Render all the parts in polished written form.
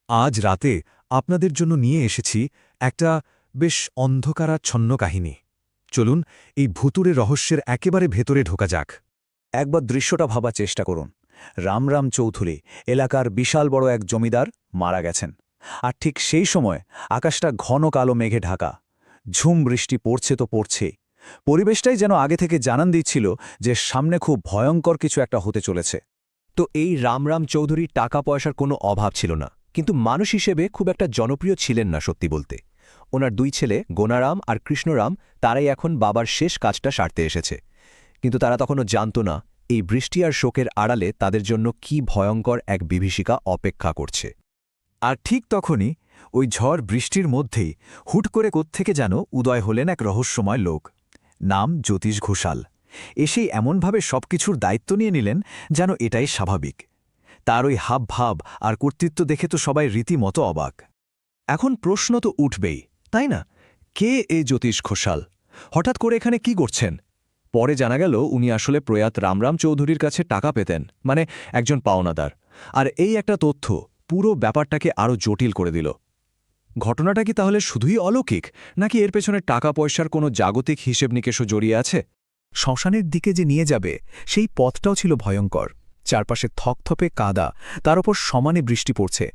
আজ রাতে আপনাদের জন্য নিয়ে এসেছি একটা বেশ অন্ধকারাচ্ছন্ন কাহিনী। চলুন এই ভুতুড়ে রহস্যের একেবারে ভেতরে ঢোকা যাক। একবার দৃশ্যটা ভাবার চেষ্টা করুন। রামরাম চৌধুরী এলাকার বিশাল বড় এক জমিদার মারা গেছেন, আর ঠিক সেই সময় আকাশটা ঘন কালো মেঘে ঢাকা। ঝুম বৃষ্টি পড়ছে তো পড়ছেই। পরিবেশটাই যেন আগে থেকে জানান দিচ্ছিল যে সামনে খুব ভয়ঙ্কর কিছু একটা হতে চলেছে। তো এই রামরাম চৌধুরীর টাকা পয়সার কোনো অভাব ছিল না, কিন্তু মানুষ হিসেবে খুব একটা জনপ্রিয় ছিলেন না সত্যি বলতে। ওনার দুই ছেলে গোনারাম আর কৃষ্ণরাম তারাই এখন বাবার শেষ কাজটা সারতে এসেছে, কিন্তু তারা তখনও জানত না এই বৃষ্টি আর শোকের আড়ালে তাদের জন্য কি ভয়ঙ্কর এক বিভীষিকা অপেক্ষা করছে। আর ঠিক তখনই ওই ঝড় বৃষ্টির মধ্যেই হুট করে কোত্থেকে যেন উদয় হলেন এক রহস্যময় লোক। নাম জ্যোতিষ ঘোষাল। এসেই এমনভাবে সবকিছুর দায়িত্ব নিয়ে নিলেন যেন এটাই স্বাভাবিক। তার ওই হাবভাব আর কর্তৃত্ব দেখে তো সবাই রীতিমতো অবাক। এখন প্রশ্ন তো উঠবেই, তাই না? কে এই জ্যোতিষ ঘোষাল? হঠাৎ করে এখানে কি করছেন? পরে জানা গেল উনি আসলে প্রয়াত রামরাম চৌধুরীর কাছে টাকা পেতেন, মানে একজন পাওনাদার। আর এই একটা তথ্য পুরো ব্যাপারটাকে আরও জটিল করে দিল। ঘটনাটা কি তাহলে শুধুই অলৌকিক, নাকি এর পেছনে টাকা পয়সার কোনো জাগতিক হিসেব নিকেশও জড়িয়ে আছে? শ্মশানের দিকে যে নিয়ে যাবে সেই পথটাও ছিল ভয়ঙ্কর। চারপাশে থকথপে কাদা, তার ওপর সমানে বৃষ্টি পড়ছে।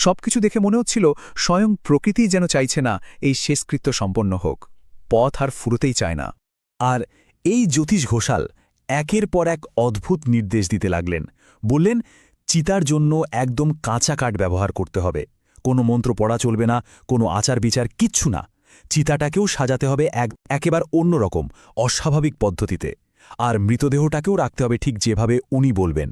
সবকিছু দেখে মনে হচ্ছিল স্বয়ং প্রকৃতিই যেন চাইছে না এই শেষকৃত্য সম্পন্ন হোক। পথ আর ফুরোতেই চায় না। আর এই জ্যোতিষ ঘোষাল একের পর এক অদ্ভুত নির্দেশ দিতে লাগলেন। বললেন, চিতার জন্য একদম কাঁচা কাঠ ব্যবহার করতে হবে, কোনো মন্ত্র পড়া চলবে না, কোনো আচার বিচার কিচ্ছু না। চিতাটাকেও সাজাতে হবে একেবারে অন্যরকম অস্বাভাবিক পদ্ধতিতে, আর মৃতদেহটাকেও রাখতে হবে ঠিক যেভাবে উনি বলবেন।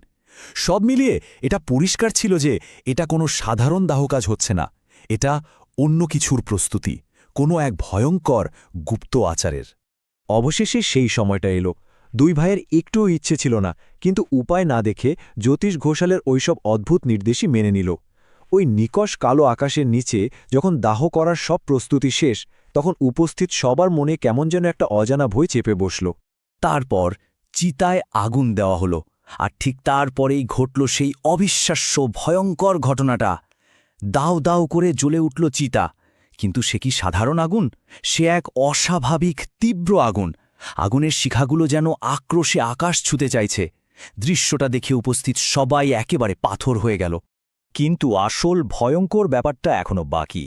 সব মিলিয়ে এটা পরিষ্কার ছিল যে এটা কোনো সাধারণ দাহকাজ হচ্ছে না, এটা অন্য কিছুর প্রস্তুতি, কোনো এক ভয়ঙ্কর গুপ্ত আচারের। অবশেষে সেই সময়টা এলো। দুই ভাইয়ের একটুও ইচ্ছে ছিল না, কিন্তু উপায় না দেখে জ্যোতিষ ঘোষালের ওইসব অদ্ভুত নির্দেশই মেনে নিল। ওই নিকষ কালো আকাশের নিচে যখন দাহ করার সব প্রস্তুতি শেষ, তখন উপস্থিত সবার মনে কেমন যেন একটা অজানা ভয় চেপে বসল। তারপর চিতায় আগুন দেওয়া হলো, আর ঠিক তারপরেই ঘটল সেই অবিশ্বাস্য ভয়ঙ্কর ঘটনাটা। দাউ দাউ করে জ্বলে উঠল চিতা। কিন্তু সে কি সাধারণ আগুন? সে এক অস্বাভাবিক তীব্র আগুন। আগুনের শিখাগুলো যেন আক্রোশে আকাশ ছুঁতে চাইছে। দৃশ্যটা দেখে উপস্থিত সবাই একেবারে পাথর হয়ে গেল। কিন্তু আসল ভয়ঙ্কর ব্যাপারটা এখনো বাকি।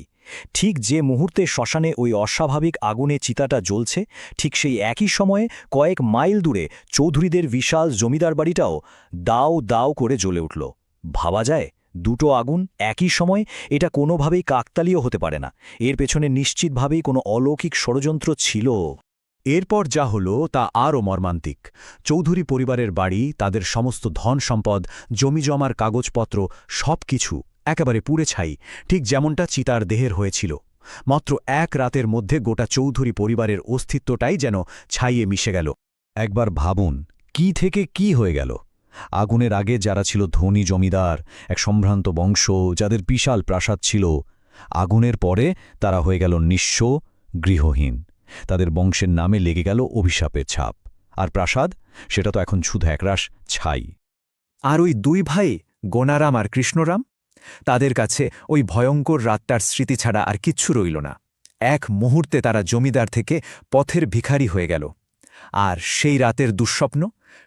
ঠিক যে মুহূর্তে শ্মশানে ওই অস্বাভাবিক আগুনে চিতাটা জ্বলছে, ঠিক সেই একই সময়ে কয়েক মাইল দূরে চৌধুরীদের বিশাল জমিদার বাড়িটাও দাও দাও করে জ্বলে উঠল। ভাবা যায়, দুটো আগুন একই সময়? এটা কোনোভাবেই কাকতালীয় হতে পারে না। এর পেছনে নিশ্চিতভাবেই কোনো অলৌকিক ষড়যন্ত্র ছিল। এরপর যা হলো তা আরও মর্মান্তিক। চৌধুরী পরিবারের বাড়ি, তাদের সমস্ত ধন সম্পদ, জমিজমার কাগজপত্র সবকিছু একেবারে পুড়ে ছাই, ঠিক যেমনটা চিতার দেহের হয়েছিল। মাত্র এক রাতের মধ্যে গোটা চৌধুরী পরিবারের অস্তিত্বটাই যেন ছাইয়ে মিশে গেল। একবার ভাবুন, কি থেকে কি হয়ে গেল। আগুনের আগে যারা ছিল ধনী জমিদার, এক সম্ভ্রান্ত বংশ, যাদের বিশাল প্রাসাদ ছিল, আগুনের পরে তারা হয়ে গেল নিঃস্ব, গৃহহীন। তাদের বংশের নামে লেগে গেল অভিশাপের ছাপ। আর প্রাসাদ, সেটা তো এখন শুধু একরাশ ছাই। আর ওই দুই ভাই গোনারাম আর কৃষ্ণরাম, তাদের কাছে ওই ভয়ঙ্কর রাতটার স্মৃতি ছাড়া আর কিচ্ছু রইল না। এক মুহূর্তে তারা জমিদার থেকে পথের ভিখারি হয়ে গেল। আর সেই রাতের দুঃস্বপ্ন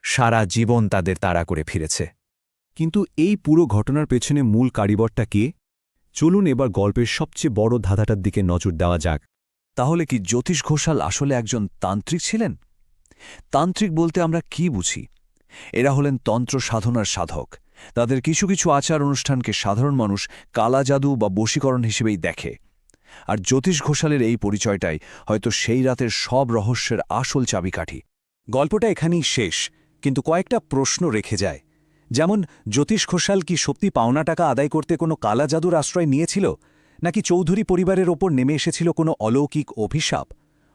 সারা জীবন তাদের তাড়া করে ফিরেছে। কিন্তু এই পুরো ঘটনার পেছনে মূল কারিগরটা কে? চলুন এবার গল্পের সবচেয়ে বড় ধাঁধাটার দিকে নজর দেওয়া যাক। তাহলে কি জ্যোতিষ ঘোষাল আসলে একজন তান্ত্রিক ছিলেন? তান্ত্রিক বলতে আমরা কি বুঝি? এরা হলেন তন্ত্র সাধনার সাধক। তাদের কিছু কিছু আচার অনুষ্ঠানকে সাধারণ মানুষ কালা জাদু বা বশীকরণ হিসেবেই দেখে। আর জ্যোতিষ ঘোষালের এই পরিচয়টাই হয়তো সেই রাতের সব রহস্যের আসল চাবিকাঠি। গল্পটা এখানেই শেষ, কিন্তু কয়েকটা প্রশ্ন রেখে যায়। যেমন, জ্যোতিষ ঘোষাল কি সত্যি পাওনা টাকা আদায় করতে কোনো কালা জাদুর আশ্রয় নিয়েছিল, নাকি চৌধুরী পরিবারের ওপর নেমে এসেছিল কোনো অলৌকিক অভিশাপ?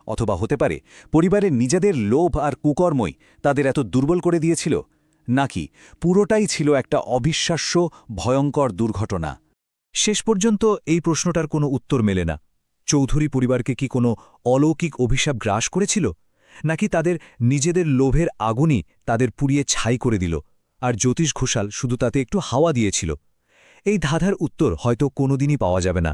অথবা হতে পারে পরিবারের নিজেদের লোভ আর কুকর্মই তাদের এত দুর্বল করে দিয়েছিল, নাকি পুরোটাই ছিল একটা অবিশ্বাস্য ভয়ঙ্কর দুর্ঘটনা? শেষ পর্যন্ত এই প্রশ্নটার কোনো উত্তর মেলে না। চৌধুরী পরিবারকে কি কোনো অলৌকিক অভিশাপ গ্রাস করেছিল, নাকি তাদের নিজেদের লোভের আগুনই তাদের পুড়িয়ে ছাই করে দিল, আর জ্যোতিষ ঘোষাল শুধু তাতে একটু হাওয়া দিয়েছিল? এই ধাঁধার উত্তর হয়তো কোনোদিনই পাওয়া যাবে না।